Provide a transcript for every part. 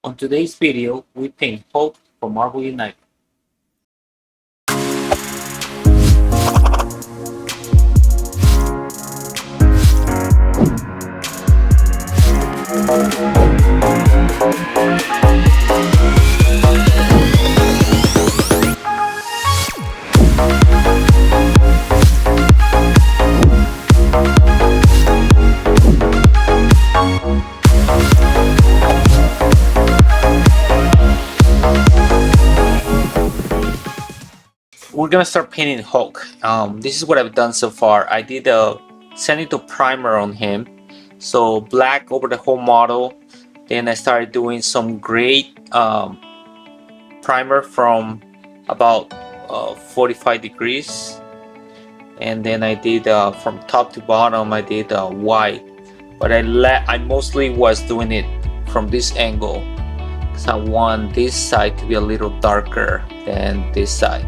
On today's video, we paint Hulk from Marvel United. We're gonna start painting Hulk. This is what I've done so far. I did a Zenithal primer on him, so black over the whole model. Then I started doing some gray primer from about 45 degrees, and then I did from top to bottom. I did white, but I mostly was doing it from this angle because I want this side to be a little darker than this side.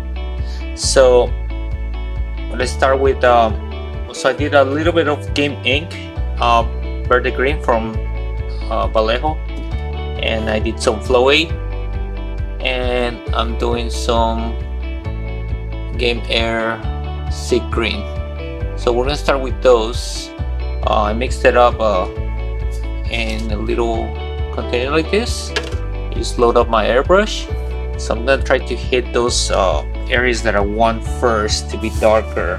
So let's start with so I did a little bit of game ink, verde green from Vallejo, and I did some flowy, and I'm doing some game air sea green. So we're gonna start with those. I mixed it up in a little container like this. Just load up my airbrush. So I'm gonna try to hit those areas that I want first to be darker.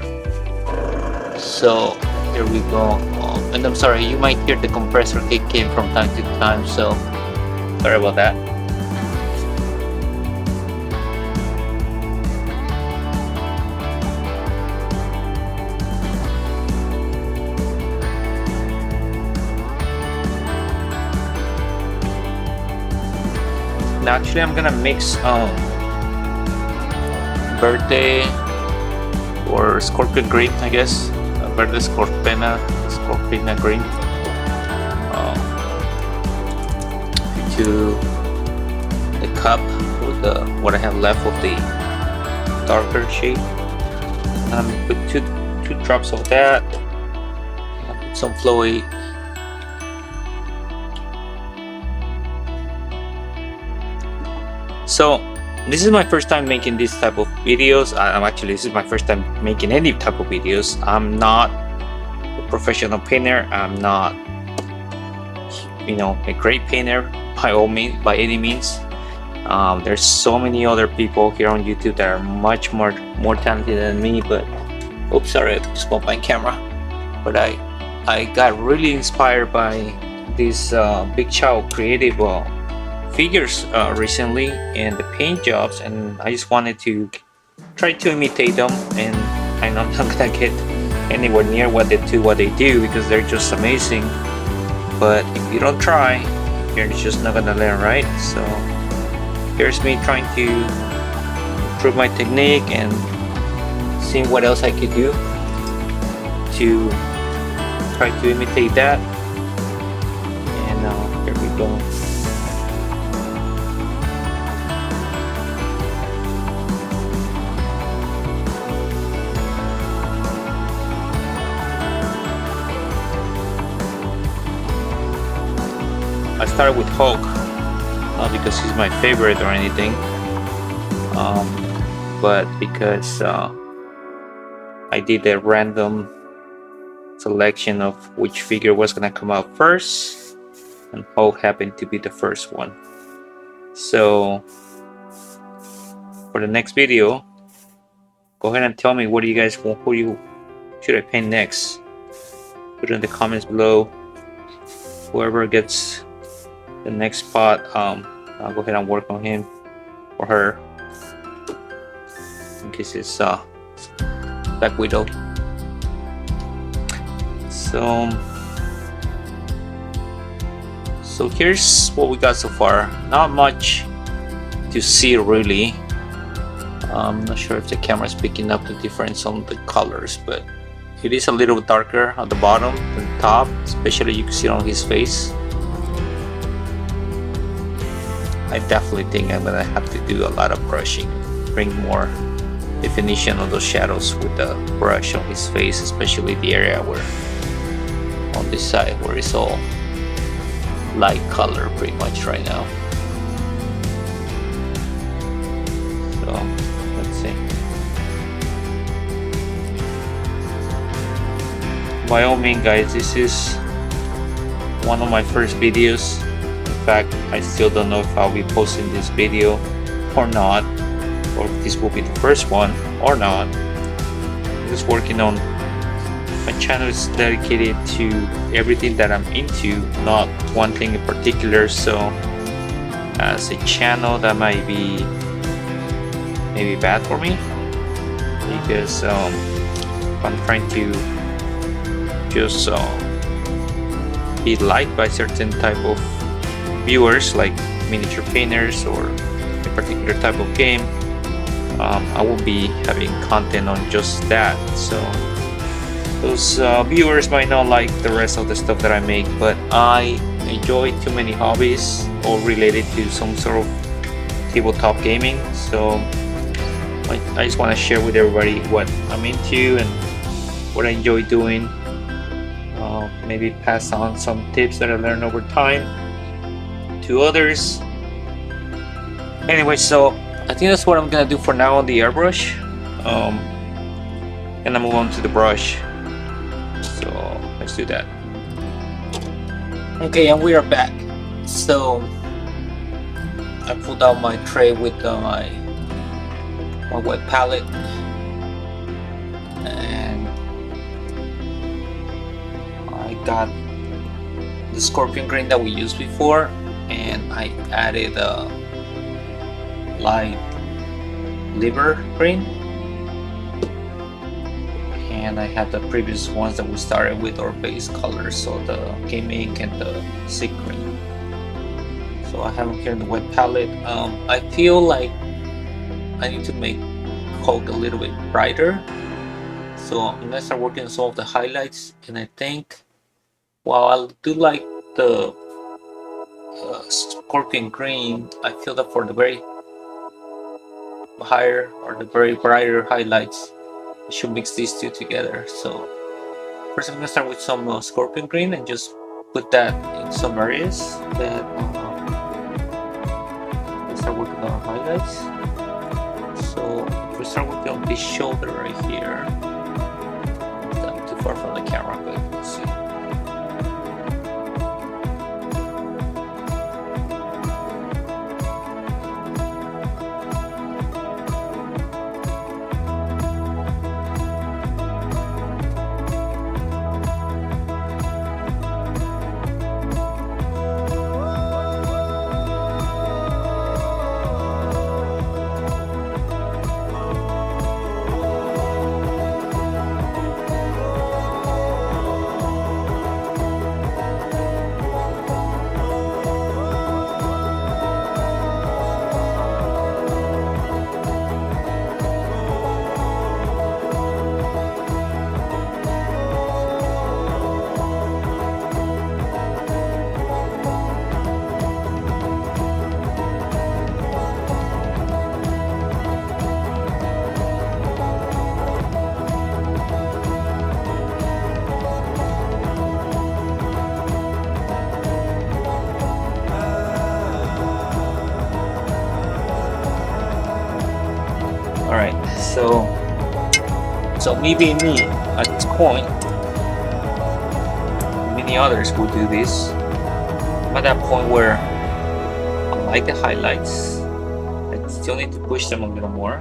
So here we go. And I'm sorry, you might hear the compressor kick in from time to time, so sorry about that. Now actually I'm gonna mix verde or scorpion green, I guess. Verde scorpina green to the cup with what I have left of the darker shade. Put two drops of that. Put some flowy. So this is my first time making this type of videos. This is my first time making any type of videos. I'm not a professional painter. I'm not, a great painter by any means. There's so many other people here on YouTube that are much more talented than me. But oops, sorry, I just bumped my camera. But I got really inspired by this Big Chow creative figures recently and the paint jobs, and I just wanted to try to imitate them, and I know I'm not gonna get anywhere near what they do because they're just amazing, but if you don't try, you're just not gonna learn, right? So here's me trying to improve my technique and seeing what else I could do to try to imitate that. And here we go. I started with Hulk, not because he's my favorite or anything, but because I did a random selection of which figure was gonna come out first, and Hulk happened to be the first one. So for the next video, go ahead and tell me what do you guys want, should I paint next? Put it in the comments below. Whoever gets the next spot, I'll go ahead and work on him or her in case it's Black Widow. So here's what we got so far. Not much to see really. I'm not sure if the camera is picking up the difference on the colors, but it is a little darker at the bottom than the top, especially you can see it on his face. I definitely think I'm gonna have to do a lot of brushing, bring more definition on those shadows with the brush on his face, especially the area where on this side where it's all light color pretty much right now. So let's see. By all means, guys, this is one of my first videos. In fact, I still don't know if I'll be posting this video or not, or if this will be the first one or not. I'm just working on. My channel is dedicated to everything that I'm into, not one thing in particular. So as a channel, that might be maybe bad for me, because I'm trying to just be liked by certain type of viewers, like miniature painters or a particular type of game. I will be having content on just that, so those viewers might not like the rest of the stuff that I make, but I enjoy too many hobbies all related to some sort of tabletop gaming. So I just want to share with everybody what I'm into and what I enjoy doing. Maybe pass on some tips that I learned over time to others. Anyway, so I think that's what I'm gonna do for now on the airbrush. And I'm move on to the brush. So let's do that. Okay, and we are back. So I pulled out my tray with my wet palette, and I got the scorpion green that we used before, and I added a light liver green, and I had the previous ones that we started with our base colors, so the game ink and the sick green. So I have them here in the wet palette. I feel like I need to make Hulk a little bit brighter, so I'm gonna start working on some of the highlights. And I think, while I do like the scorpion green, I feel that for the very higher or the very brighter highlights, I should mix these two together. So first I'm gonna start with some scorpion green and just put that in some areas that start working on highlights. So if we start working on this shoulder right here, not too far from the camera, but you can see. Alright, so me being me at this point, many others will do this. I'm at that point where I like the highlights. I still need to push them a little more,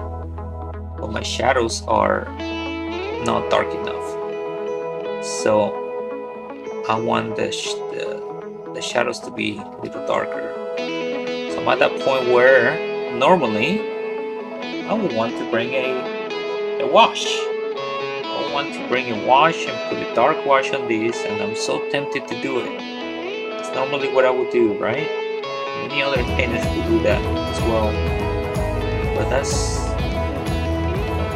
but my shadows are not dark enough. So I want the shadows to be a little darker. So I'm at that point where normally I would want to bring a wash. I want to bring a wash and put a dark wash on this, and I'm so tempted to do it. It's normally what I would do, right? Many other painters will do that as well. But that's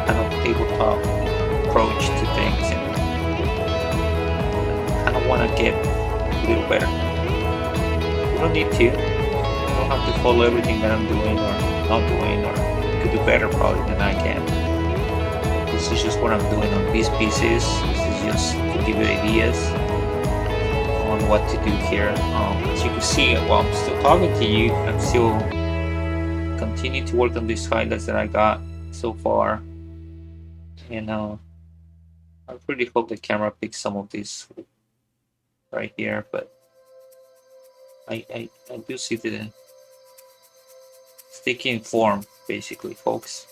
kind of tabletop approach to things, and I kind of want to get a little better. You don't need to. You don't have to follow everything that I'm doing or not doing, or do better probably than I can. This is just what I'm doing on these pieces. This is just to give you ideas on what to do here. As you can see, while I'm still talking to you, I'm still continue to work on these highlights that I got so far, and I really hope the camera picks some of these right here, but I do see the taking form basically, folks.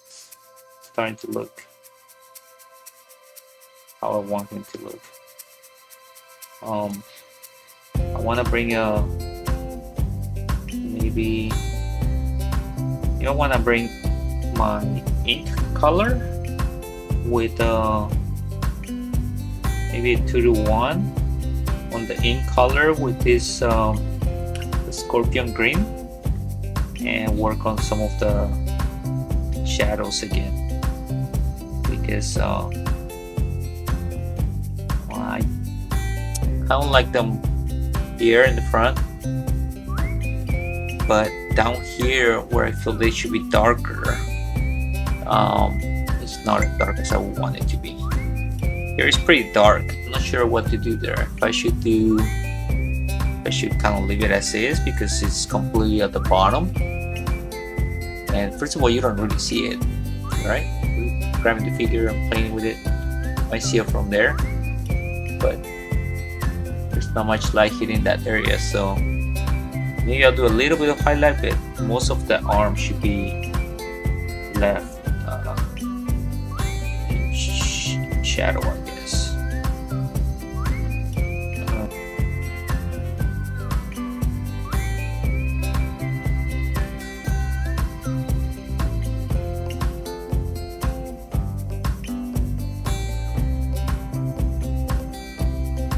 It's starting to look how I want him to look. I want to bring a maybe, you know, want to bring my ink color with maybe a 2:1 on the ink color with this the scorpion green, and work on some of the shadows again, because I kind of like them here in the front, but down here where I feel they should be darker, it's not as dark as I would want it to be. Here it's pretty dark. I'm not sure what to do there. If I should kind of leave it as is because it's completely at the bottom, and first of all, you don't really see it, right? Grabbing the figure and playing with it, I see it from there, but there's not much light hitting that area, so maybe I'll do a little bit of highlight, but most of the arm should be left in shadow, I guess.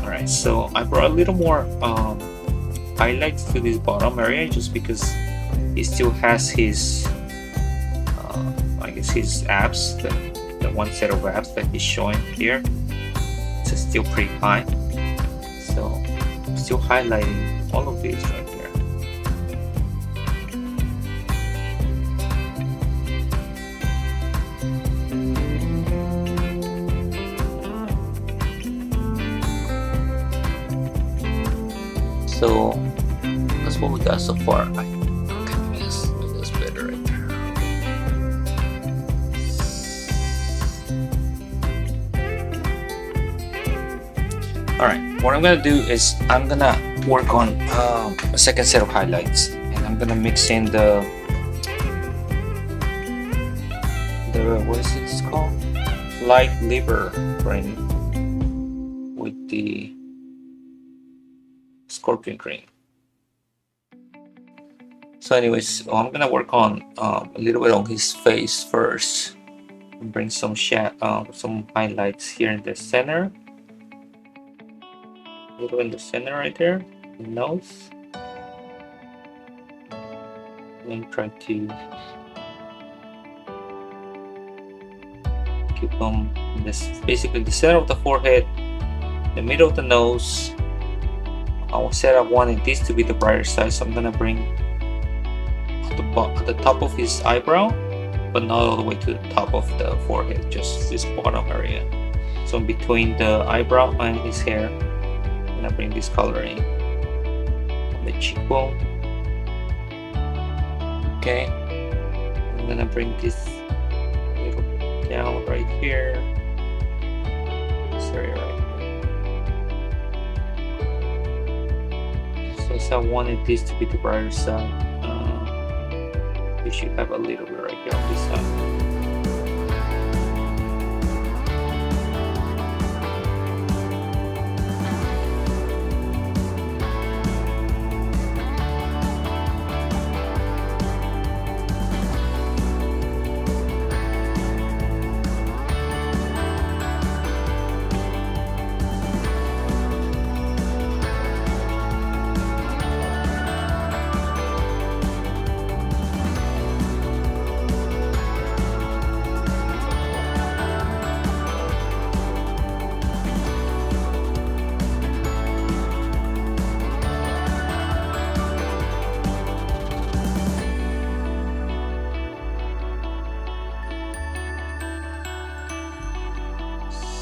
Alright, so I brought a little more highlights to this bottom area just because he still has his I guess his abs, the one set of abs that he's showing here. It's still pretty high, so I'm still highlighting all of these right here. So that's what we got so far. That's better right there. Alright, what I'm gonna do is I'm gonna work on a second set of highlights, and I'm gonna mix in the what is it called? Light liver green with the scorpion green. So anyways, I'm gonna work on a little bit on his face first and bring some highlights here in the center, a little in the center right there, the nose, and try to keep them in this, basically the center of the forehead, the middle of the nose. I said I wanted this to be the brighter side, so I'm gonna bring at the top of his eyebrow, but not all the way to the top of the forehead, just this bottom area. So in between the eyebrow and his hair, I'm gonna bring this coloring on the cheekbone. Okay, I'm gonna bring this a little down right here, this area right. Since I wanted this to be the brighter side, we should have a little bit right here on this side.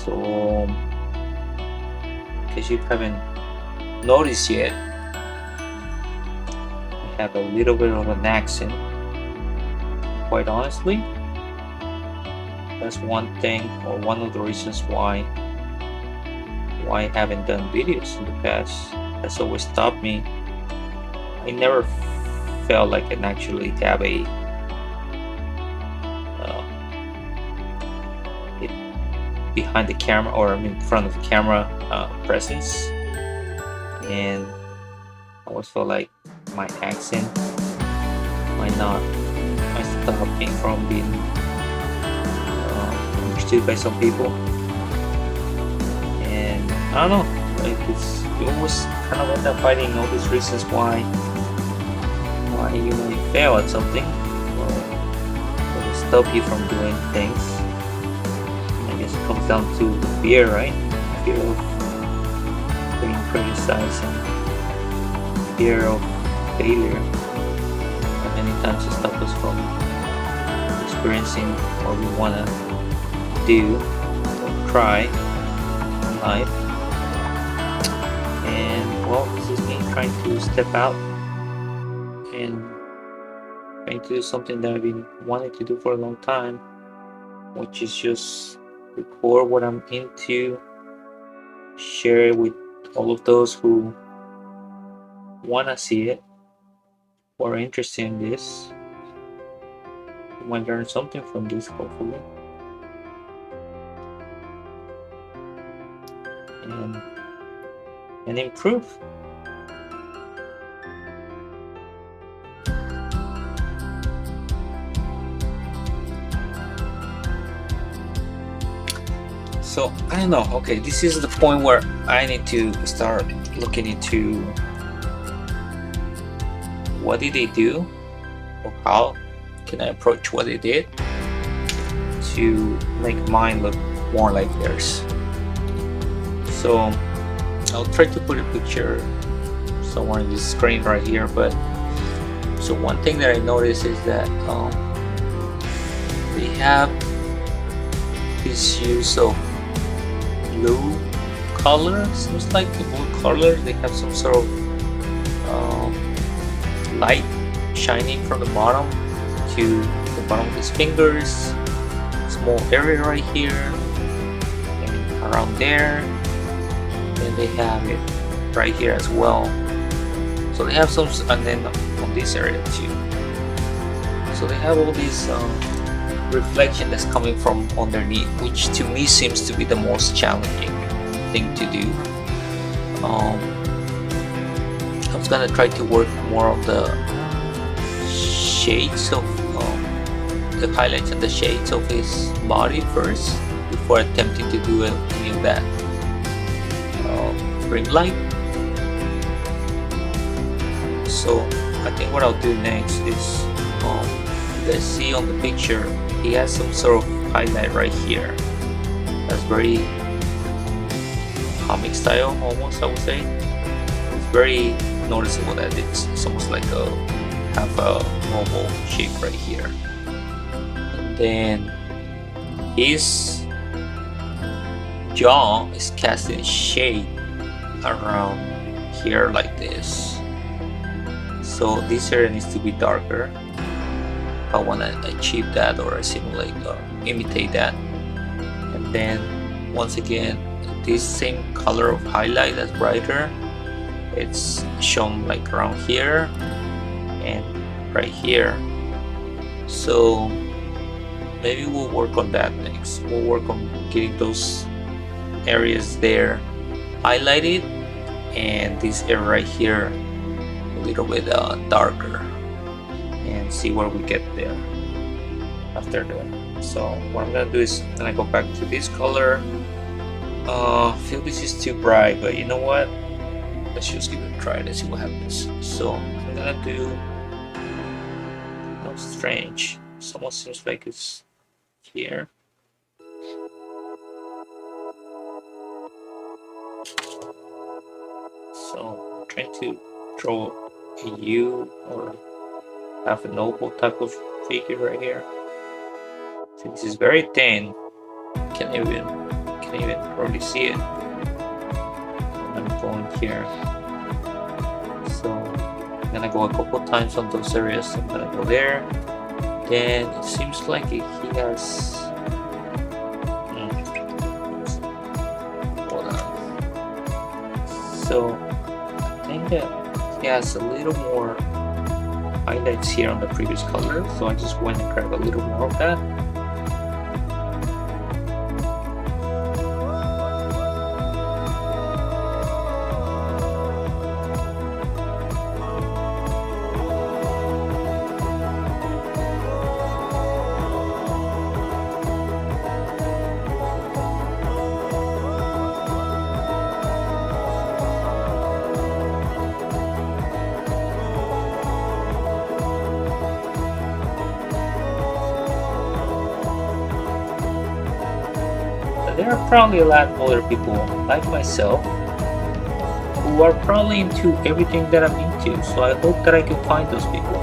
So, in case you haven't noticed yet, we have a little bit of an accent quite honestly. That's one thing, or one of the reasons why I haven't done videos in the past. That's always stopped me. I never felt like I can actually have a behind the camera, or in front of the camera presence, and I always felt like my accent might stop me from being understood by some people. And I don't know, like you always kind of end up finding all these reasons why you may fail at something, or stop you from doing things. I guess it comes down to the fear, right? Fear of being criticized and fear of failure. And many times it stops us from experiencing what we want to do or try in life. And well, this is me trying to step out and trying to do something that I've been wanting to do for a long time, which is just record what I'm into, share it with all of those who want to see it, who are interested in this, who might learn something from this, hopefully. And improve. So I don't know. Okay, this is the point where I need to start looking into what did they do, or how can I approach what they did to make mine look more like theirs. So I'll try to put a picture somewhere in this screen right here. But so one thing that I noticed is that they have this use of blue color. Seems like the blue color. They have some sort of light shining from the bottom to the bottom of his fingers. Small area right here and around there. And they have it right here as well. So they have some, and then on this area too. So they have all these reflection that's coming from underneath, which to me seems to be the most challenging thing to do. I was gonna try to work more on the shades of the highlights and the shades of his body first before attempting to do any of that ring light. So I think what I'll do next is let's see on the picture he has some sort of highlight right here that's very comic style almost, I would say. It's very noticeable that it's almost like have a oval shape right here, and then his jaw is casting shade around here like this. So this area needs to be darker if I want to achieve that or simulate or imitate that. And then once again, this same color of highlight that's brighter, it's shown like around here and right here. So maybe we'll work on that next. We'll work on getting those areas there highlighted and this area right here a little bit darker, and see where we get there after that. So what I'm gonna do is I'm gonna go back to this color. I feel this is too bright, but you know what, let's just give it a try. Let's see what happens. So I'm gonna do strange. It almost seems like it's here. So I'm trying to draw a U or have an oval type of figure right here. So this is very thin. Can't even probably see it. I'm going here. So I'm gonna go a couple times on those areas. I'm gonna go there, Then it seems like he has. Hold on. So I think that he has a little more highlights here on the previous color. So I just went and grabbed a little more of that. There are probably a lot of other people like myself who are probably into everything that I'm into, so I hope that I can find those people.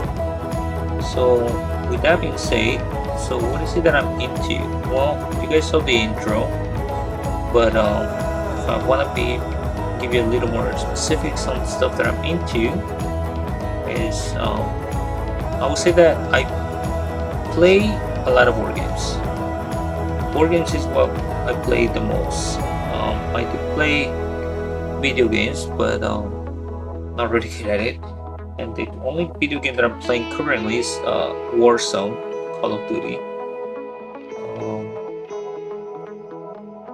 So with that being said, so what is it that I'm into? Well, you guys saw the intro, but if I want to give you a little more specifics on the stuff that I'm into, is I would say that I play a lot of board games. Board games is what I play the most. I do play video games, but not really good at it. And the only video game that I'm playing currently is Warzone, Call of Duty.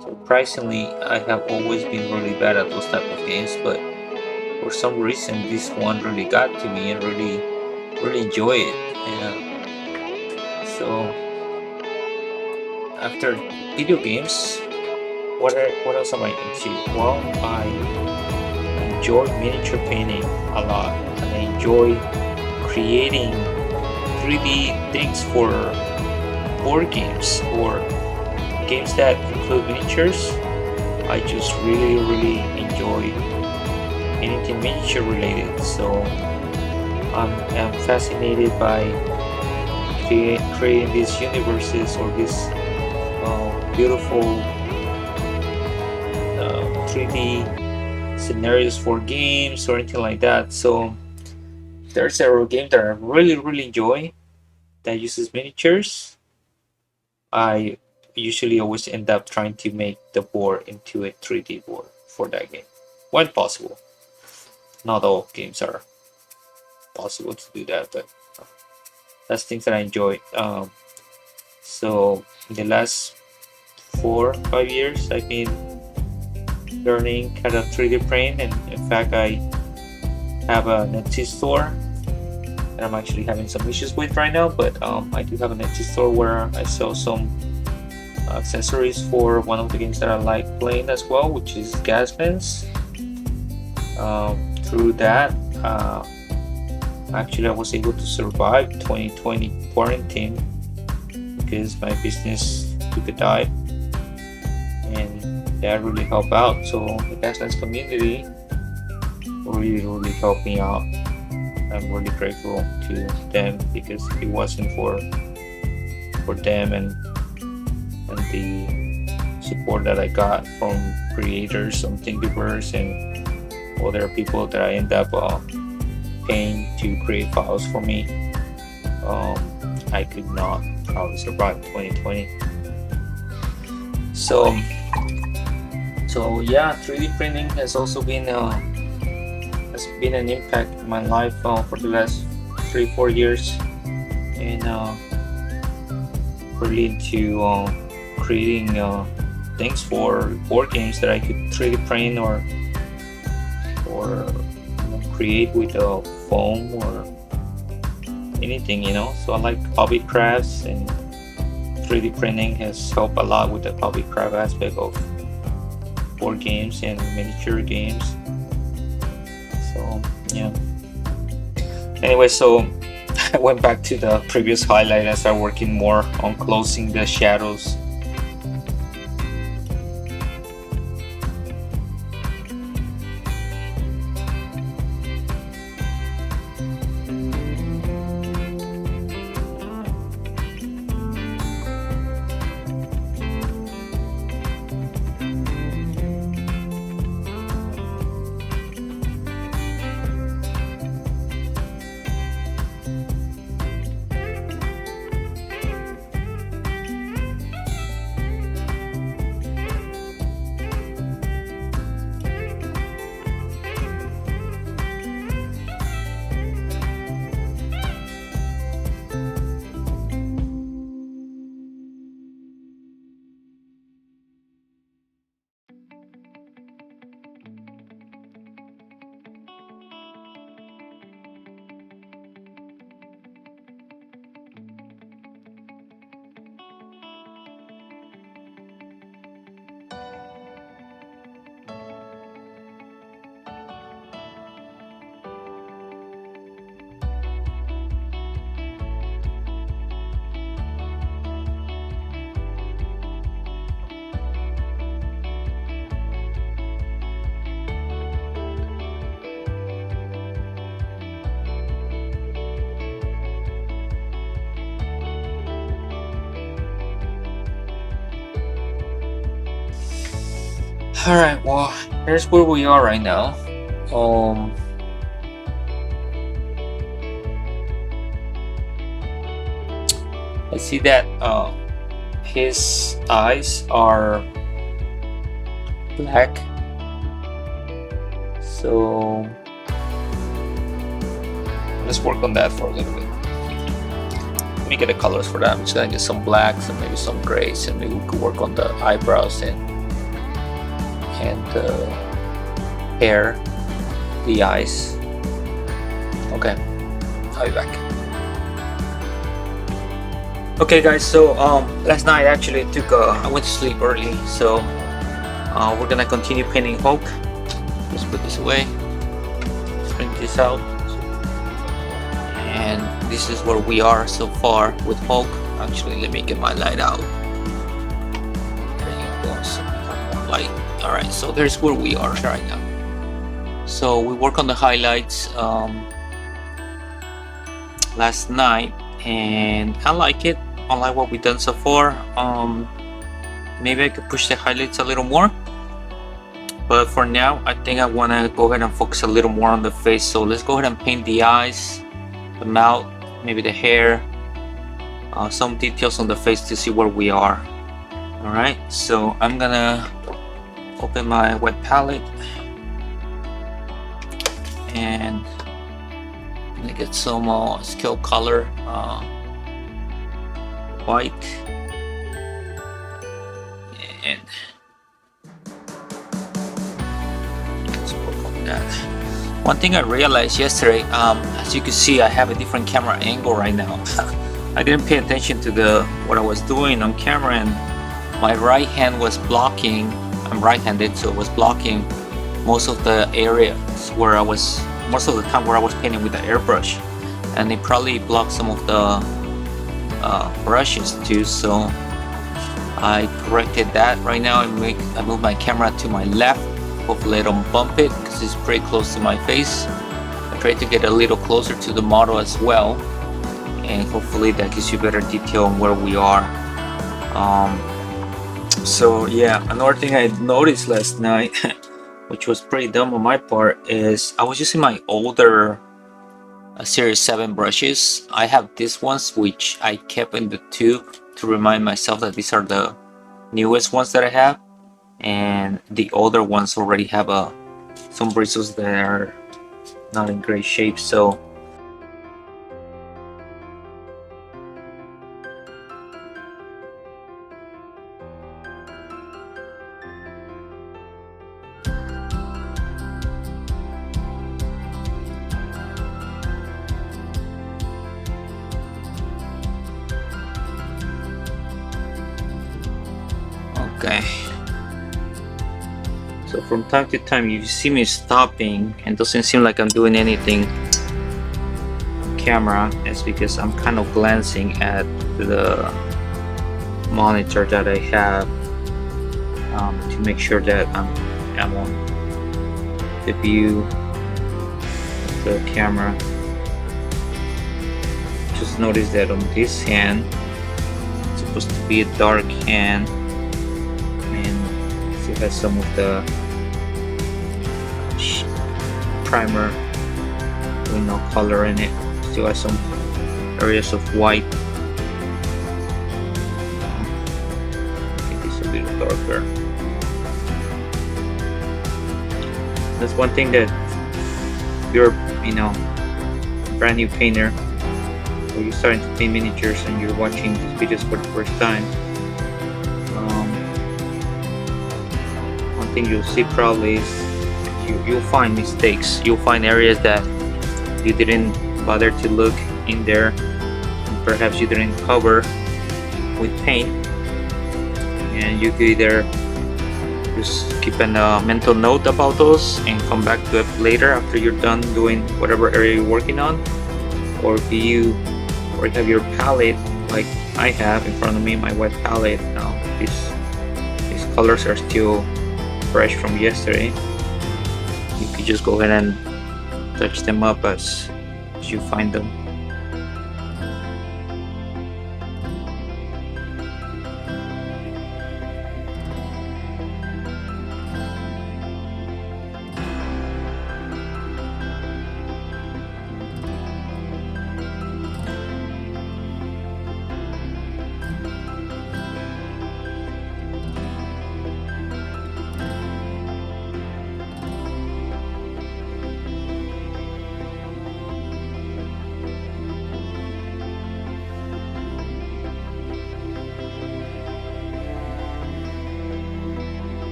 Surprisingly, I have always been really bad at those type of games, but for some reason, this one really got to me and really enjoy it. And so after video games, what else am I into? Well, I enjoy miniature painting a lot, and I enjoy creating 3D things for board games or games that include miniatures. I just really enjoy anything miniature related. So I'm fascinated by creating these universes or these beautiful 3D scenarios for games or anything like that. So there's several games that I really enjoy that uses miniatures. I usually always end up trying to make the board into a 3D board for that game when possible. Not all games are possible to do that, but that's things that I enjoy. So in the last 4-5 years, I've been learning how to 3D print, and in fact, I have an Etsy store that I'm actually having some issues with right now. But I do have an Etsy store where I sell some accessories for one of the games that I like playing as well, which is Gasmans. Through that, actually, I was able to survive 2020 quarantine because my business took a dive, and that really helped out. So the Gaslands community really helped me out. I'm really grateful to them, because if it wasn't for them and the support that I got from creators, some Thingiverse, and other people that I end up paying to create files for me, I could not probably survive 2020. So yeah, 3D printing has also been an impact in my life for the last 3-4 years, and really into creating things for board games that I could 3D print or create with a foam or anything, so I like hobby crafts, and 3D printing has helped a lot with the hobby craft aspect of board games and miniature games. So yeah, anyway, so I went back to the previous highlight. I started working more on closing the shadows. Alright, well, here's where we are right now. I see that his eyes are black, so let's work on that for a little bit. Let me get the colors for that. I'm just gonna get some blacks and maybe some grays, and maybe we could work on the eyebrows and the hair, the eyes. Okay, I'll be back. Okay guys, so last night actually I went to sleep early, so we're gonna continue painting Hulk. Let's put this away. Let's bring this out. And this is where we are so far with Hulk. Actually, let me get my light out. There you go, so we have more light. Alright, so there's where we are right now. So we work on the highlights last night, and I like it. I like what we've done so far. Maybe I could push the highlights a little more, but for now I think I want to go ahead and focus a little more on the face. So let's go ahead and paint the eyes, the mouth, maybe the hair, some details on the face to see where we are. Alright, so I'm gonna open my wet palette and I'm gonna get some scale color, white, and let's work on that. One thing I realized yesterday, as you can see, I have a different camera angle right now. I didn't pay attention to what I was doing on camera, and my right hand was blocking. I'm right-handed, so it was blocking most of the areas where most of the time where I was painting with the airbrush, and it probably blocked some of the brushes too. So I corrected that. Right now I move my camera to my left. Hopefully I don't bump it because it's pretty close to my face. I try to get a little closer to the model as well, and hopefully that gives you better detail on where we are. So yeah, another thing I noticed last night which was pretty dumb on my part, is I was using my older Series 7 brushes. I have these ones which I kept in the tube to remind myself that these are the newest ones that I have, and the older ones already have some bristles that are not in great shape. So okay, so from time to time you see me stopping and doesn't seem like I'm doing anything on camera. It's because I'm kind of glancing at the monitor that I have to make sure that I'm on the view of the camera. Just notice that on this hand it's supposed to be a dark hand, and it has some of the primer with no color in it. Still has some areas of white. It's a little darker. That's one thing that you're, brand new painter, or you're starting to paint miniatures and you're watching these videos for the first time. One thing you'll see probably is you'll find mistakes. You'll find areas that you didn't bother to look in there, and perhaps you didn't cover with paint, and you could either just keep a mental note about those and come back to it later after you're done doing whatever area you're working on, or if you have your palette like I have in front of me, my wet palette. Now these colors are still fresh from yesterday. You could just go ahead and touch them up as you find them.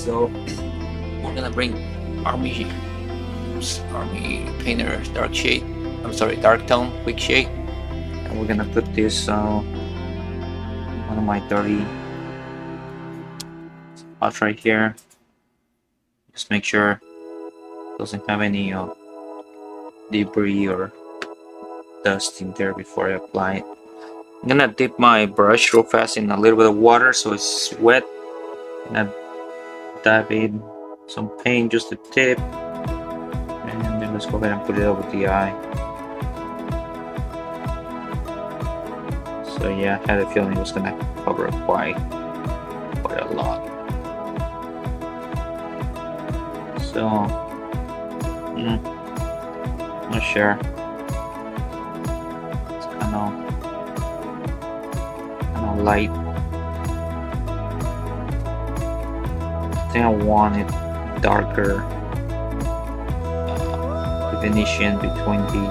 So we're gonna bring Army Painter Dark Shade. I'm sorry, Dark Tone Quick Shade, and we're gonna put this one of my dirty spots right here. Just make sure it doesn't have any debris or dust in there before I apply it. I'm gonna dip my brush real fast in a little bit of water so it's wet, and I dab in some paint, just a tip, and then let's go ahead and put it over the eye. So yeah, I had a feeling it was gonna cover quite a lot. So not sure. It's kind of light. I think I want it darker definition between the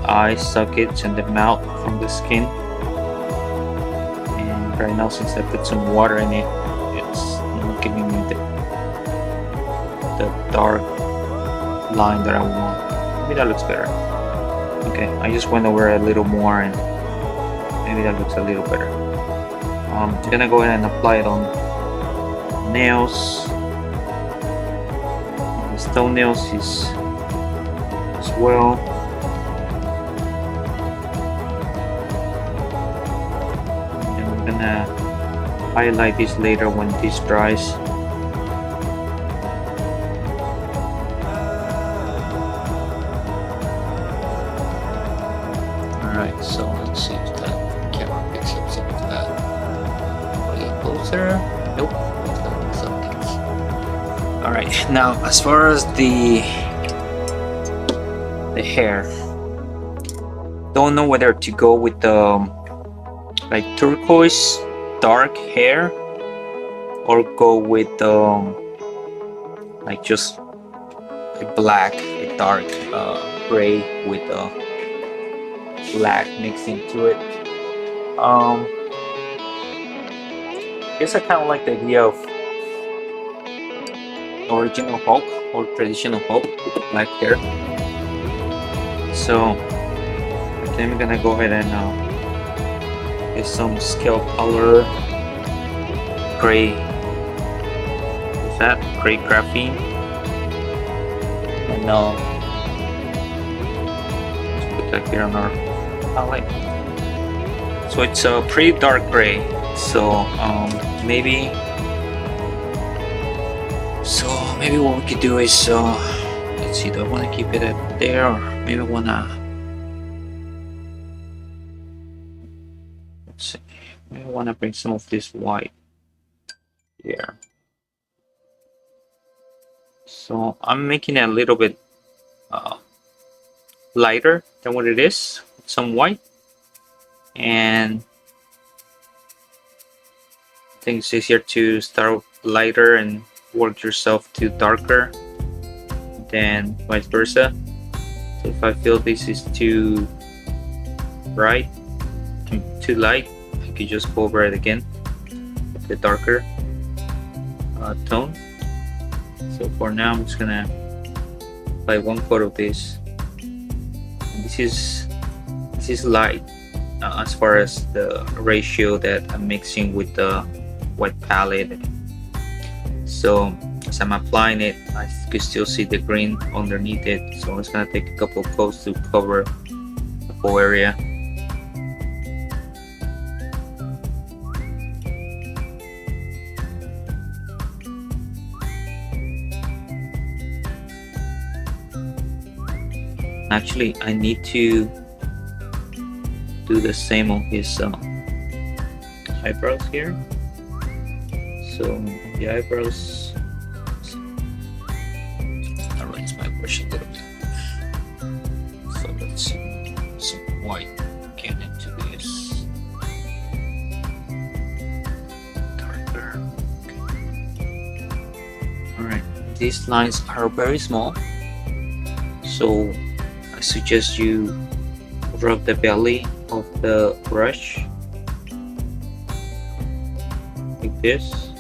eye sockets and the mouth from the skin. And right now, since I put some water in it, it's giving me the dark line that I want. Maybe that looks better. Okay, I just went over a little more and maybe that looks a little better. I'm gonna go ahead and apply it on nails. His toenails is as well. And we're gonna highlight this later when this dries. Alright, so let's see if that camera picks up some of that. A little closer. Nope. Alright, now as far as the hair, don't know whether to go with the like turquoise dark hair or go with like just a black, a dark gray with black mixed into it. I guess I kind of like the idea of original Hulk or traditional Hulk, black hair. So then we're gonna go ahead and get some scale color, gray. What's that? Gray graphene. And let's put that here on our palette. So it's a pretty dark gray. So maybe what we could do is let's see, do I want to keep it up there, or maybe I want to, let's see, maybe I want to bring some of this white here. So I'm making it a little bit lighter than what it is, with some white, and I think it's easier to start lighter and work yourself to darker than vice versa. So if I feel this is too bright, too light, I could just go over it again with the darker tone. So for now, I'm just gonna apply one coat of this. And this is light as far as the ratio that I'm mixing with the white palette. So as I'm applying it, I could still see the green underneath it. So it's gonna take a couple of coats to cover the whole area. Actually, I need to do the same on his eyebrows here. So the eyebrows, I'll raise my brush a little bit. So let's see, some white get into this. Darker. Okay. Alright, these lines are very small. So I suggest you rub the belly of the brush like this.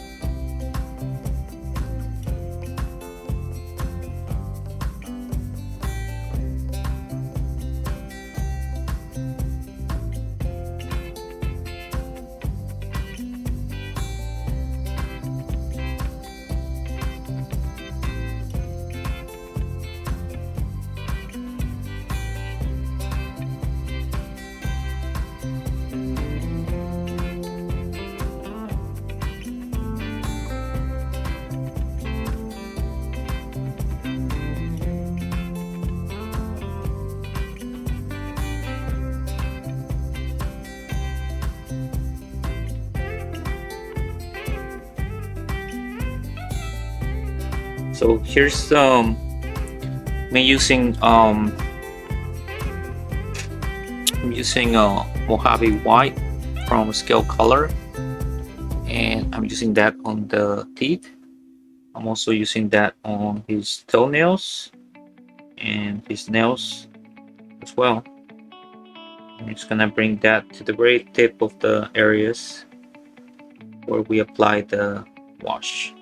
So here's me using I'm using Mojave White from Scale Color, and I'm using that on the teeth. I'm also using that on his toenails and his nails as well. I'm just gonna bring that to the very tip of the areas where we apply the wash.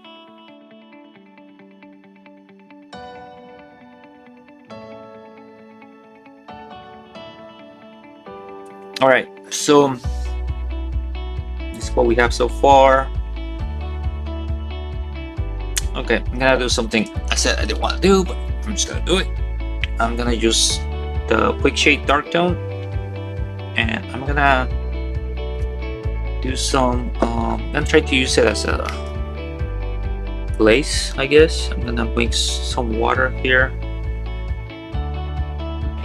Alright, so this is what we have so far. Okay, I'm gonna do something I said I didn't want to do, but I'm just gonna do it. I'm gonna use the Quick Shade Dark Tone, and I'm gonna do some I'm gonna try to use it as a glaze, I guess. I'm gonna mix some water here,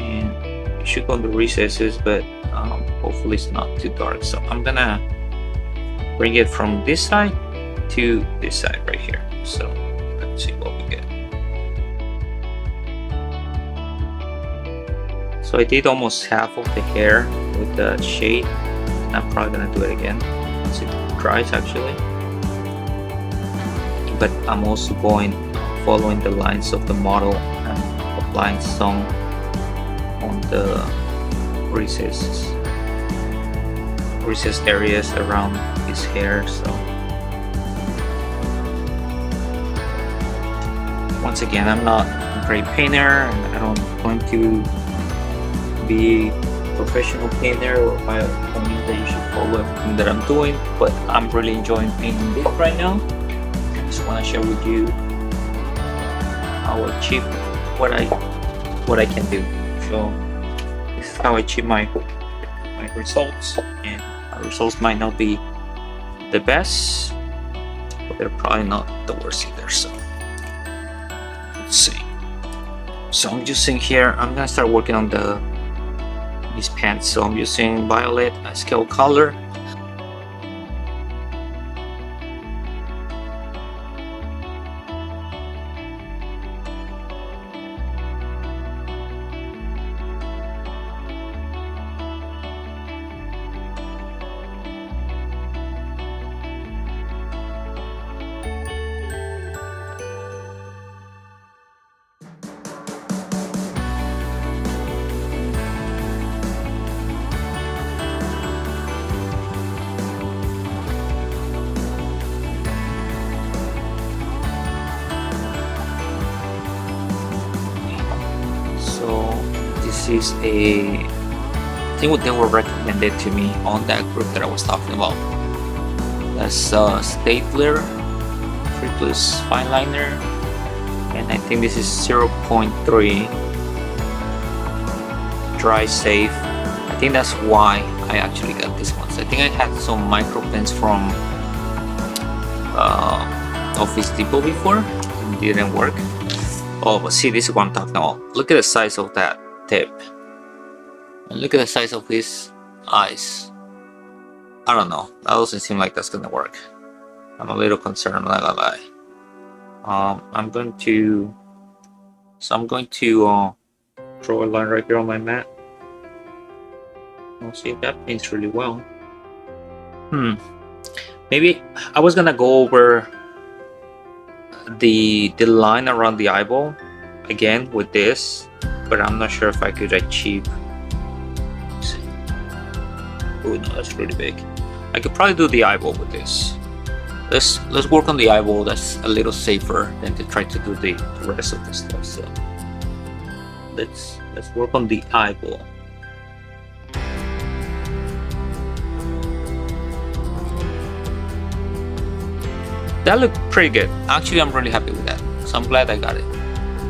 and it should go in the recesses, but hopefully it's not too dark. So I'm gonna bring it from this side to this side right here. So let's see what we get. So I did almost half of the hair with the shade. I'm probably gonna do it again once it dries actually. But I'm also following the lines of the model and applying some on the recessed areas around his hair. So once again, I'm not a great painter, and I don't going to be a professional painter, or by all means that you should follow everything that I'm doing, but I'm really enjoying painting this right now. I just want to share with you how I achieve what I can do. So this is how I achieve my results, and my results might not be the best, but they're probably not the worst either. So let's see. So I'm using here, I'm gonna start working on these pants. So I'm using Violet as Scale Color. This is I think what they were recommended to me on that group that I was talking about. That's Stapler 3+ fine liner, and I think this is 0.3 dry safe. I think that's why I actually got this one. So I think I had some micro pens from Office Depot before, and didn't work. Oh, but see, this is what I'm talking about. Look at the size of that tip, and look at the size of his eyes. I don't know, that doesn't seem like that's gonna work. I'm a little concerned, I'm not gonna lie. I'm going to draw a line right here on my mat. I'll see if that paints really well. Maybe I was gonna go over the line around the eyeball again with this, but I'm not sure if I could achieve. Oh no, that's really big. I could probably do the eyeball with this. Let's work on the eyeball. That's a little safer than to try to do the rest of the stuff. So let's work on the eyeball. That looked pretty good. Actually, I'm really happy with that. So I'm glad I got it.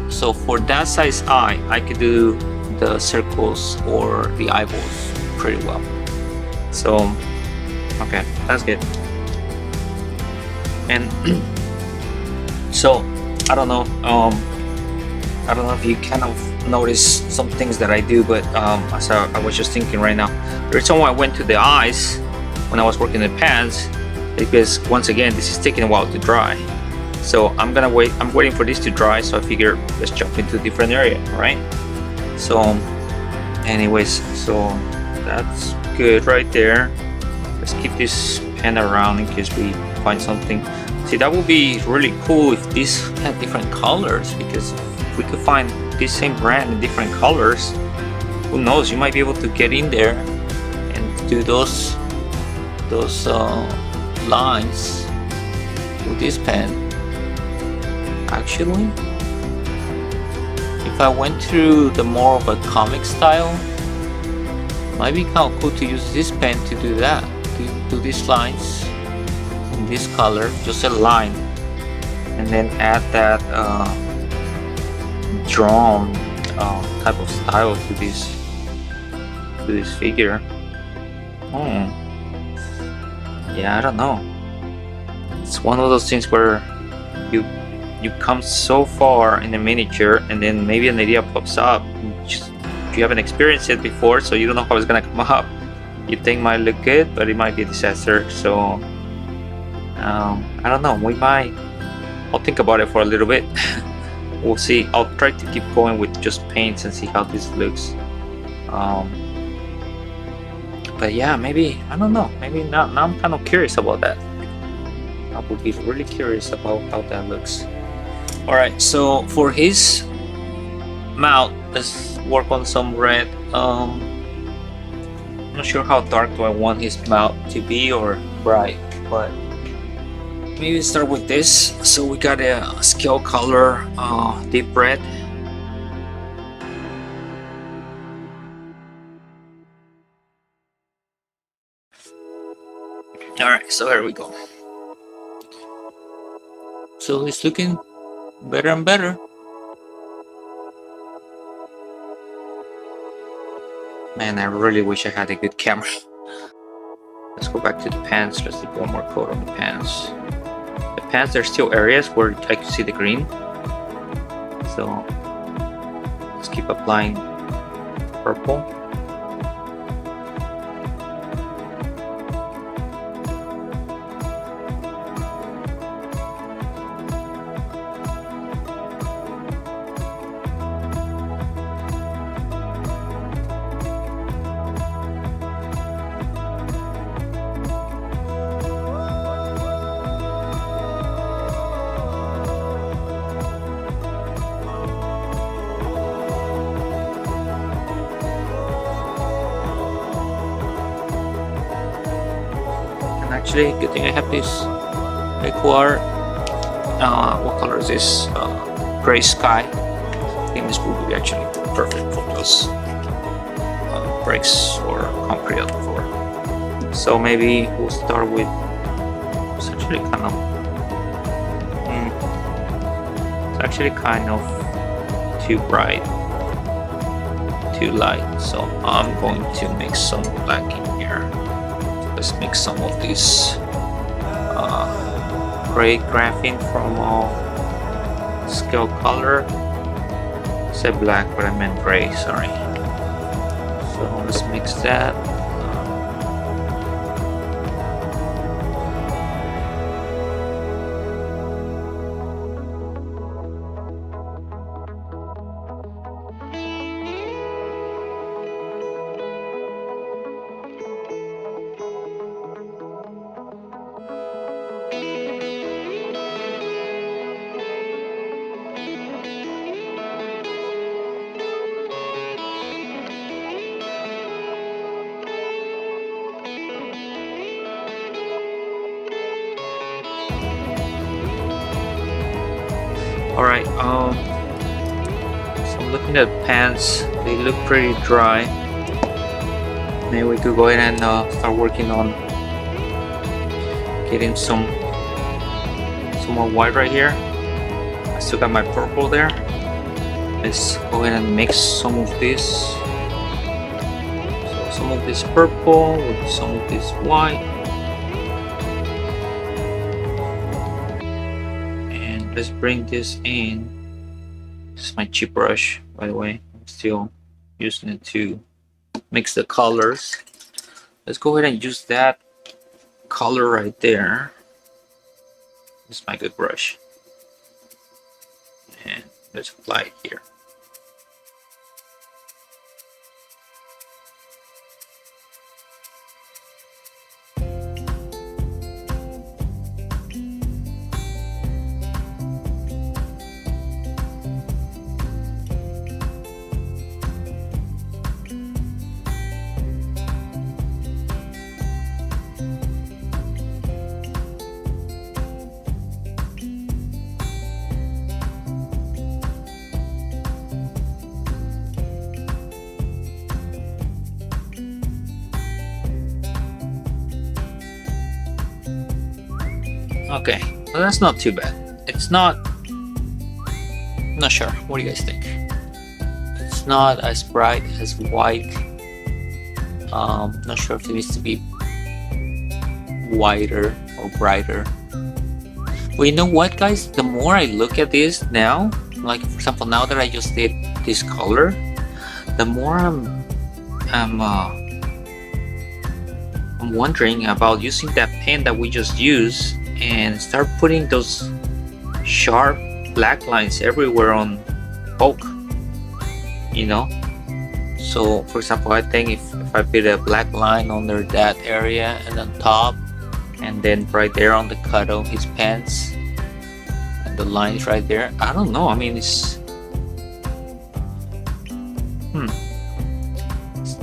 So for that size eye, I could do the circles or the eyeballs pretty well. So, okay, that's good. And so, I don't know if you kind of notice some things that I do, but as I was just thinking right now, the reason why I went to the eyes when I was working the pants, because once again, this is taking a while to dry. So I'm waiting for this to dry, so I figure let's jump into a different area. All right. So anyways, so that's good right there. Let's keep this pen around in case we find something. See, that would be really cool if this had different colors, because if we could find this same brand in different colors, who knows, you might be able to get in there and do those lines with this pen. Actually, if I went through the more of a comic style, it might be kind of cool to use this pen to do that, to do these lines in this color, just a line, and then add that drawn type of style to this figure. Yeah, I don't know. It's one of those things where you come so far in the miniature, and then maybe an idea pops up. You haven't experienced it before, so you don't know how it's gonna come up. You think might look good, but it might be a disaster. So I don't know. I'll think about it for a little bit. We'll see. I'll try to keep going with just paints and see how this looks. But yeah, maybe, I don't know. Maybe now I'm kind of curious about that. I would be really curious about how that looks. All right, so for his mouth, let's work on some red. I'm not sure how dark do I want his mouth to be or bright, but maybe start with this. So we got a scale color, deep red. All right, so here we go. So it's looking better and better. Man, I really wish I had a good camera. Let's go back to the pants. Let's do one more coat on the pants. The pants, there's still areas where I can see the green. So let's keep applying purple. Actually, good thing I have this Equar. What color is this? Gray sky. I think this would be actually perfect for those brakes or concrete on the floor. So maybe we'll start with. It's actually kind of. It's actually kind of too bright, too light. So I'm going to mix some black in here. Let's mix some of this gray graphene from scale color. I said black, but I meant gray, sorry. So let's mix that. Alright, so I'm looking at pants, they look pretty dry. Maybe we could go ahead and start working on getting some more white right here. I still got my purple there. Let's go ahead and mix some of this. So some of this purple with some of this white. Let's bring this in. This is my cheap brush, by the way. I'm still using it to mix the colors. Let's go ahead and use that color right there. This is my good brush. Let's apply it here. Okay, well, that's not too bad. It's not sure. What do you guys think? It's not as bright as white. Not sure if it needs to be whiter or brighter. Well, you know what, guys? The more I look at this now, like for example, now that I just did this color, the more I'm wondering about using that pen that we just used and start putting those sharp black lines everywhere on oak, you know. So for example, I think if I put a black line under that area and on top, and then right there on the cut of his pants and the lines right there, I don't know, I mean, it's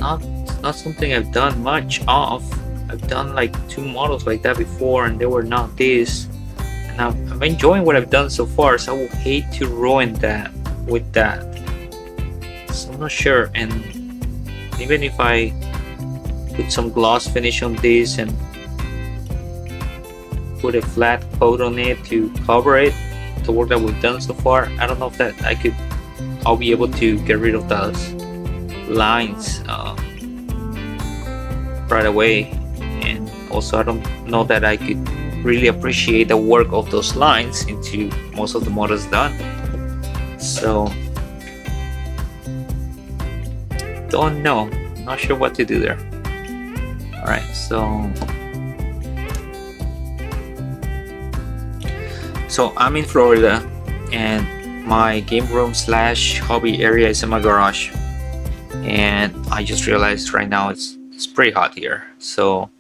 not something I've done much of. I've done like 2 models like that before and they were not this, and I'm enjoying what I've done so far, so I would hate to ruin that with that. So I'm not sure, and even if I put some gloss finish on this and put a flat coat on it to cover it, the work that we've done so far, I don't know if that I'll be able to get rid of those lines right away. And also I don't know that I could really appreciate the work of those lines into most of the models done. So don't know, not sure what to do there. Alright, so I'm in Florida and my game room slash hobby area is in my garage, and I just realized right now it's pretty hot here. So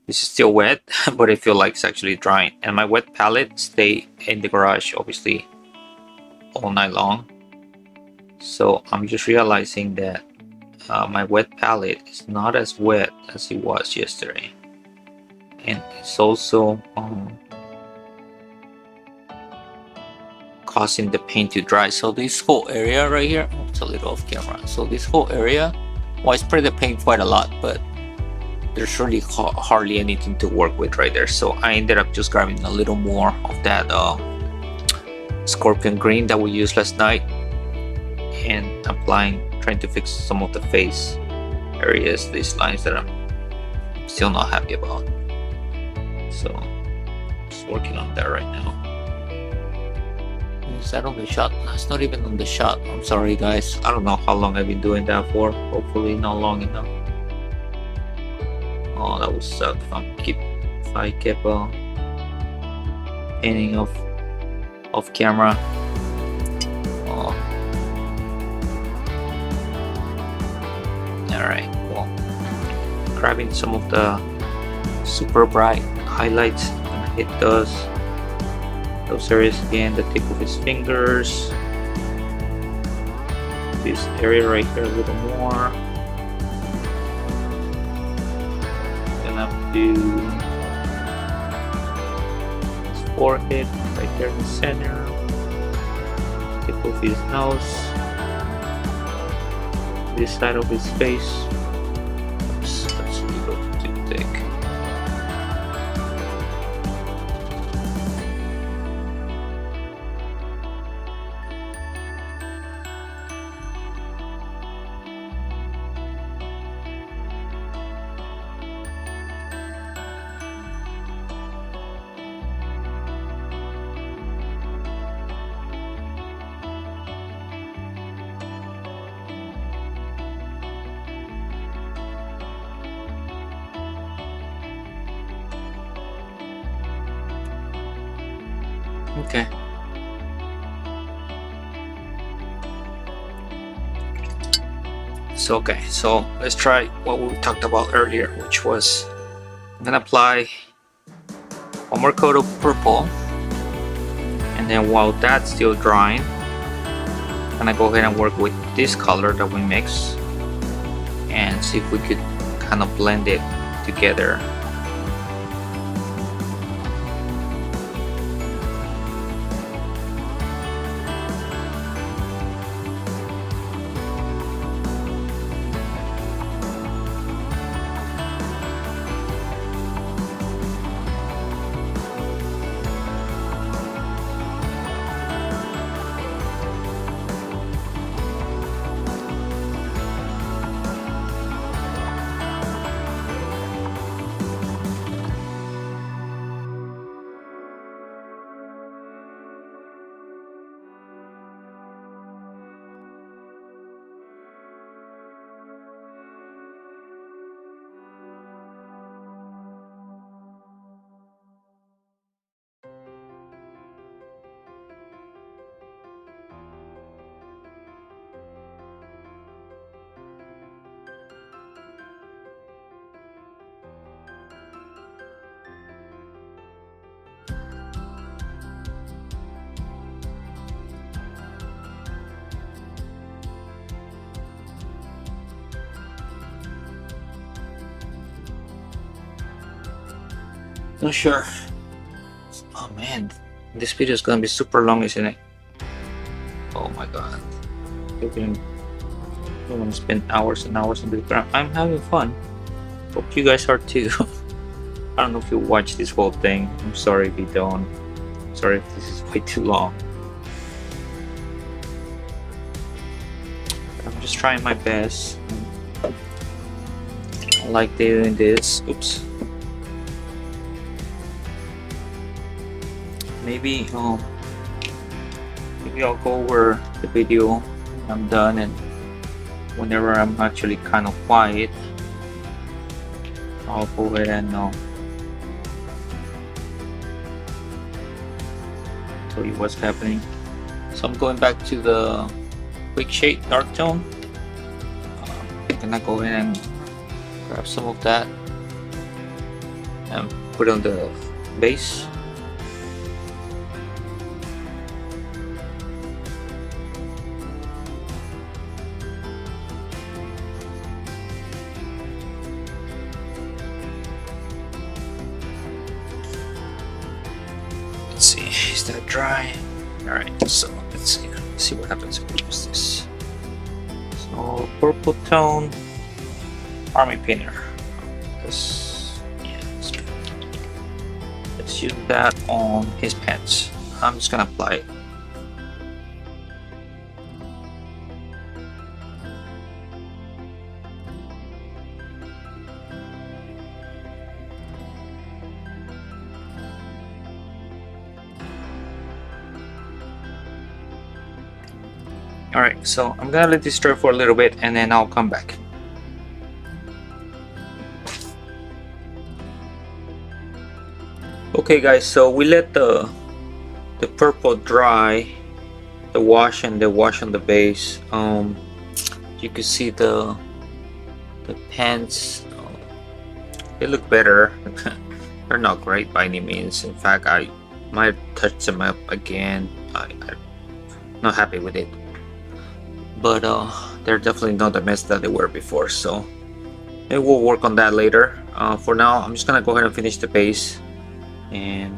this is still wet, but I feel like it's actually drying, and my wet palette stay in the garage obviously all night long. So I'm just realizing that my wet palette is not as wet as it was yesterday, and it's also causing the paint to dry. So this whole area right here, it's a little off camera, so this whole area, well, I sprayed the paint quite a lot, but there's really hardly anything to work with right there. So I ended up just grabbing a little more of that scorpion green that we used last night and applying, trying to fix some of the face areas, these lines that I'm still not happy about. So just working on that right now. Is that on the shot? That's not even on the shot. I'm sorry guys, I don't know how long I've been doing that for. Hopefully not long enough. Oh, that would suck if I kept painting off camera. Oh. Alright, well, grabbing some of the super bright highlights and hit those areas again, the tip of his fingers, this area right here a little more. Gonna do his forehead right there in the center, tip of his nose, this side of his face. Oops, that's a little too thick. Okay. So okay, so let's try what we talked about earlier, which was I'm gonna apply one more coat of purple, and then while that's still drying, I'm gonna go ahead and work with this color that we mixed and see if we could kind of blend it together. Not sure. Oh man, this video is gonna be super long, isn't it? Oh my god. I don't want to spend hours and hours on this, but I'm having fun. Hope you guys are too. I don't know if you watch this whole thing. I'm sorry if you don't. Sorry if this is way too long. I'm just trying my best. I like doing this. Oops. Maybe I'll go over the video when I'm done, and whenever I'm actually kind of quiet, I'll go ahead and tell you what's happening. So I'm going back to the quick shade dark tone. I'm gonna go ahead and grab some of that and put on the base. Let's see, is that dry? Alright, so let's see what happens if we use this. So purple tone, army painter. Let's use that on his pants. I'm just gonna apply it. Alright, so I'm gonna let this dry for a little bit and then I'll come back. Okay guys, so we let the purple dry, the wash on the base. You can see the pants, they look better. They're not great by any means. In fact, I might touch them up again. I'm not happy with it, but they're definitely not the mess that they were before, so maybe we'll work on that later. For now, I'm just gonna go ahead and finish the base and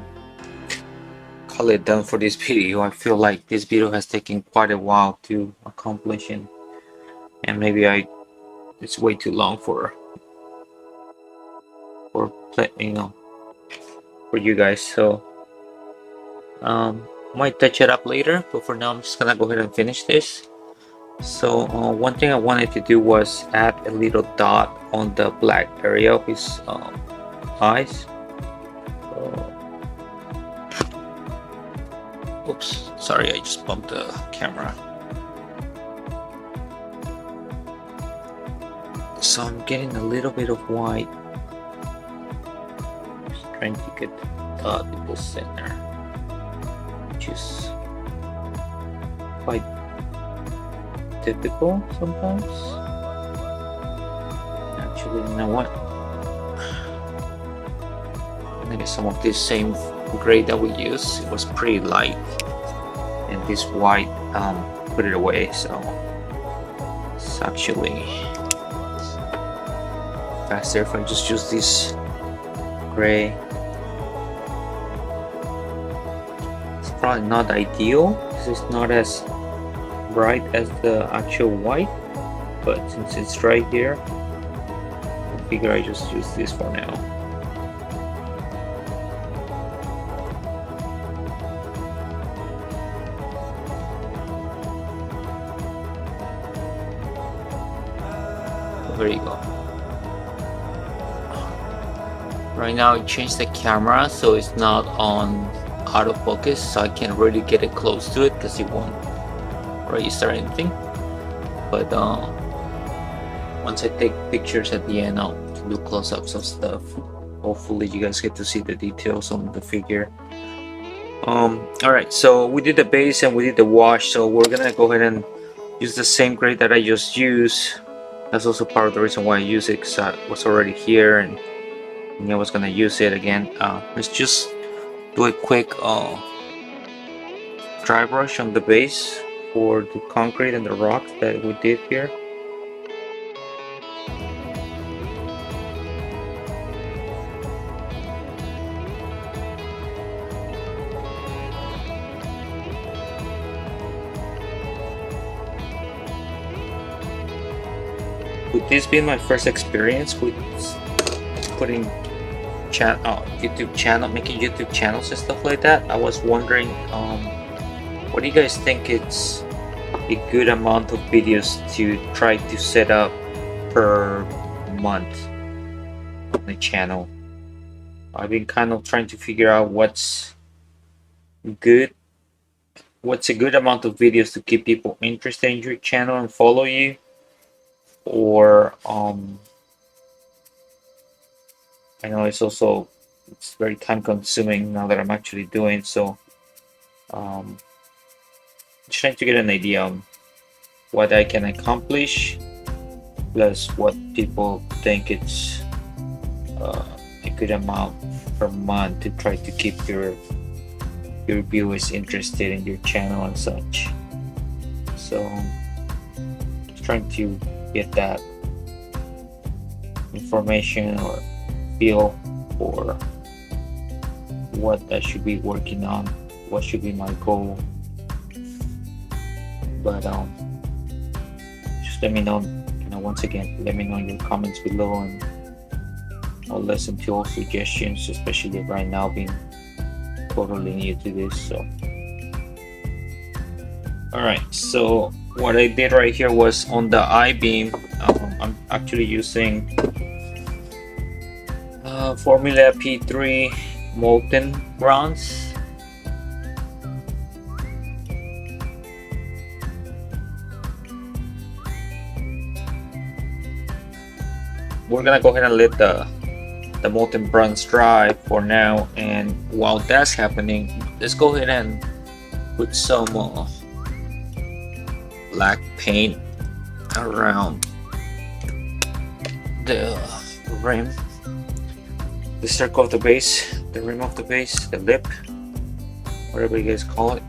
call it done for this video. I feel like this video has taken quite a while to accomplish, and maybe it's way too long for for you guys, so might touch it up later, but for now I'm just gonna go ahead and finish this. So one thing I wanted to do was add a little dot on the black area of his eyes. Oops, sorry, I just bumped the camera. So I'm getting a little bit of white. Just trying to get the dot in the center, which is quite difficult sometimes. Actually, you know what? I'm gonna get some of this same gray that we used. It was pretty light, and this white, put it away. So it's actually faster if I just use this gray. It's probably not ideal because it's not as bright as the actual white, but since it's right here, I figure I just use this for now. There you go. Right now I changed the camera so it's not on autofocus, so I can't really get it close to it because it won't register anything. But once I take pictures at the end, I'll do close-ups of stuff. Hopefully you guys get to see the details on the figure. Alright, so we did the base and we did the wash, so we're gonna go ahead and use the same gray that I just used. That's also part of the reason why I use it, because I was already here and I was gonna use it again. Let's just do a quick dry brush on the base for the concrete and the rocks that we did here. With this being my first experience with putting YouTube channel, making YouTube channels and stuff like that, I was wondering, what do you guys think it's a good amount of videos to try to set up per month on the channel? I've been kind of trying to figure out what's a good amount of videos to keep people interested in your channel and follow you, or I know it's very time consuming now that I'm actually doing so. Just trying to get an idea on what I can accomplish plus what people think it's a good amount per month to try to keep your viewers interested in your channel and such. So just trying to get that information or feel for what I should be working on, what should be my goal. But just let me know, once again, let me know in your comments below, and I'll listen to all suggestions, especially right now being totally new to this. So alright, so what I did right here was on the I-beam, I'm actually using Formula P3 molten bronze. We're gonna go ahead and let the molten bronze dry for now, and while that's happening, let's go ahead and put some black paint around the rim, the circle of the base, the rim of the base, the lip, whatever you guys call it.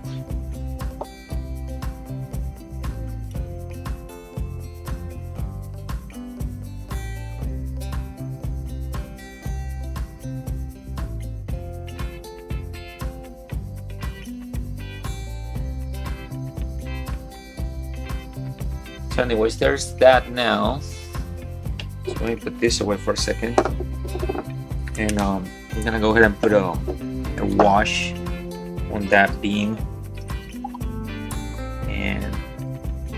So anyways, there's that now. So let me put this away for a second, and I'm gonna go ahead and put a wash on that beam, and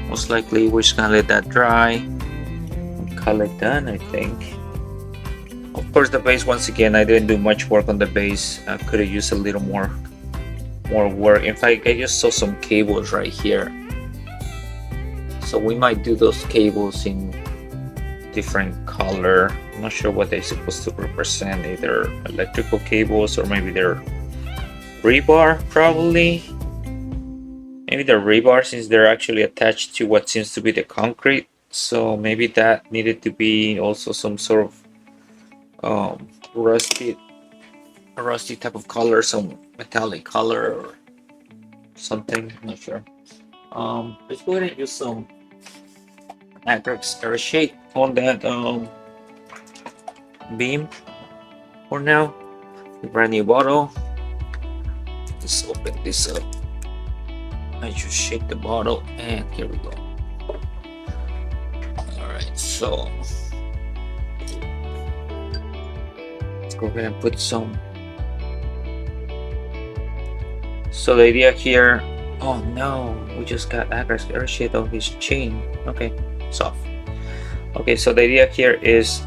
most likely we're just gonna let that dry and call it done, I think. Of course, the base, once again, I didn't do much work on the base. I could have used a little more work. In fact, I just saw some cables right here, so we might do those cables in different color. I'm not sure what they're supposed to represent, either electrical cables or maybe they're rebar, probably. Maybe they're rebar since they're actually attached to what seems to be the concrete. So maybe that needed to be also some sort of rusty type of color, some metallic color or something. I'm not sure. Let's go ahead and use some acrylic air shade on that beam for now. A brand new bottle. Let's open this up. I just shake the bottle and here we go. Alright, so let's go ahead and put some. So the idea here, oh no, we just got acrylic air shade on his chain. Okay, it's off. Okay, so the idea here is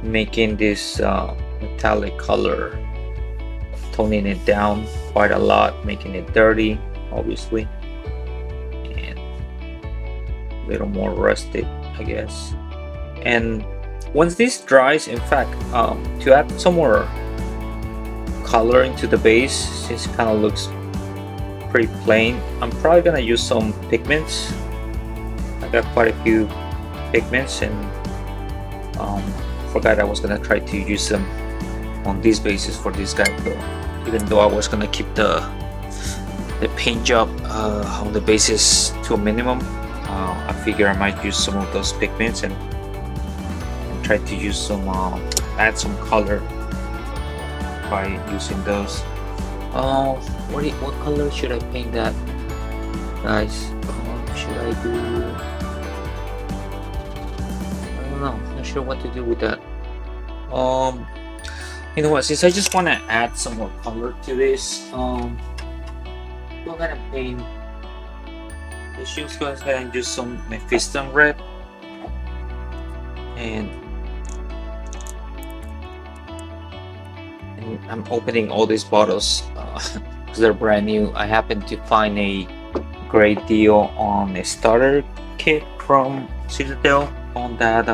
making this metallic color, toning it down quite a lot, making it dirty obviously, and a little more rusted I guess. And once this dries, in fact, to add some more color into the base, since it kind of looks pretty plain, I'm probably gonna use some pigments. I got quite a few pigments and forgot I was gonna try to use them on these bases for this guy though. Even though I was gonna keep the paint job on the bases to a minimum, I figure I might use some of those pigments and try to use some add some color by using those. What color should I paint that, guys? Should I do? I don't know. Not sure what to do with that. You know what? Since I just want to add some more color to this, go ahead and paint. Let's just go ahead and use some Mephiston red, and I'm opening all these bottles because they're brand new. I happen to find a great deal on a starter kit from Citadel on that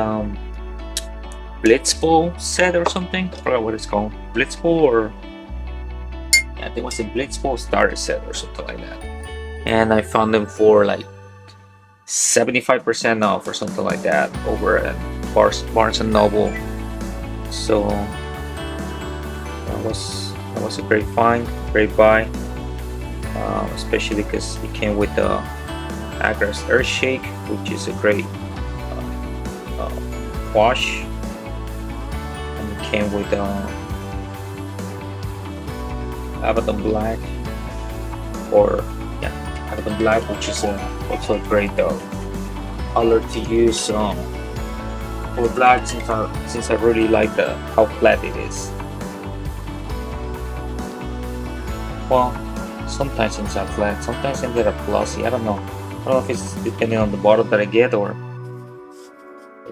Blitzball set or something. I forgot what it's called. Blitzball, or yeah, I think it was a Blitzball starter set or something like that. And I found them for like 75% off or something like that over at Barnes and Noble. So that was a great find, great buy, especially because it came with the Agra's Earthshake, which is a great wash, and it came with Abaddon Black, or yeah, Abaddon Black, which is also a great color to use for black, since I really like how flat it is. Well, sometimes it's not flat, sometimes it's a glossy. I don't know if it's depending on the bottle that I get or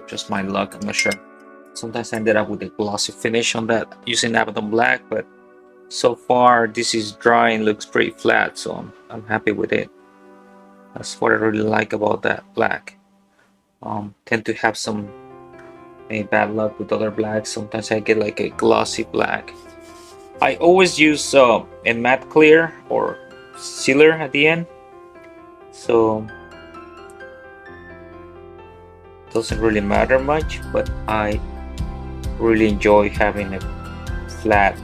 just my luck. I'm not sure. Sometimes I ended up with a glossy finish on that using Abaddon Black, but so far this is dry and looks pretty flat, so I'm happy with it. That's what I really like about that black. Tend to have some bad luck with other blacks. Sometimes I get like a glossy black. I always use a matte clear or sealer at the end, so it doesn't really matter much, but I really enjoy having a flat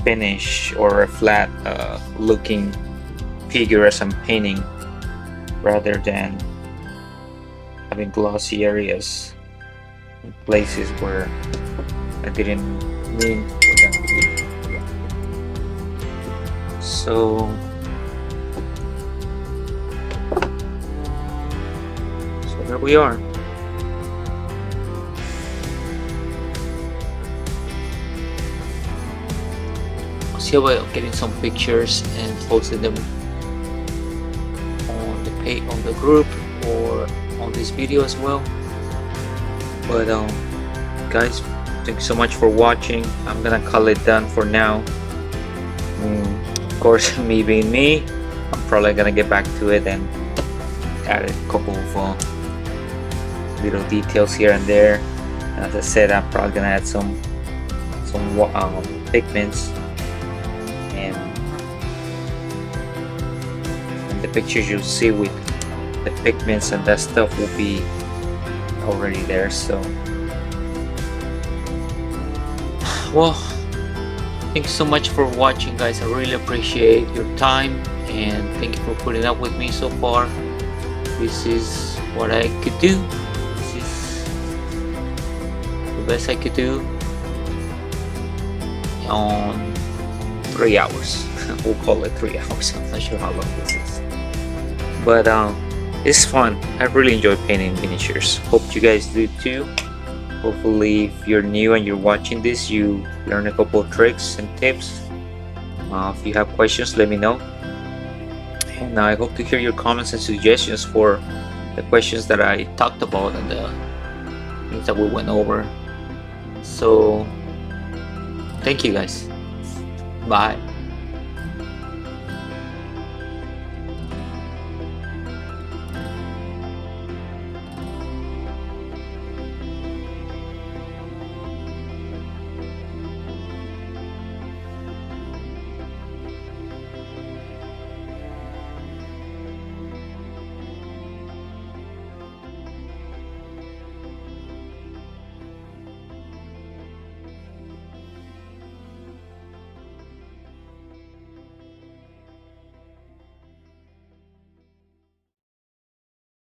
finish or a flat looking figure as I'm painting, rather than having glossy areas in places where I didn't mean for them to be. So there we are. I'll see about getting some pictures and posting them on the page, on the group, or on this video as well. But guys, thank you so much for watching. I'm gonna call it done for now. Of course, me being me, I'm probably gonna get back to it and add a couple of little details here and there. As I said, I'm probably gonna add some pigments and the pictures you see with the pigments and that stuff will be already there. So well, thank you so much for watching, guys. I really appreciate your time, and thank you for putting up with me so far. This is what I could do. This is the best I could do on 3 hours. We'll call it 3 hours. I'm not sure how long this is, but it's fun. I really enjoy painting miniatures. Hope you guys do too. Hopefully, if you're new and you're watching this, you learn a couple of tricks and tips. If you have questions, let me know. And I hope to hear your comments and suggestions for the questions that I talked about and the things that we went over. So, thank you guys. Bye.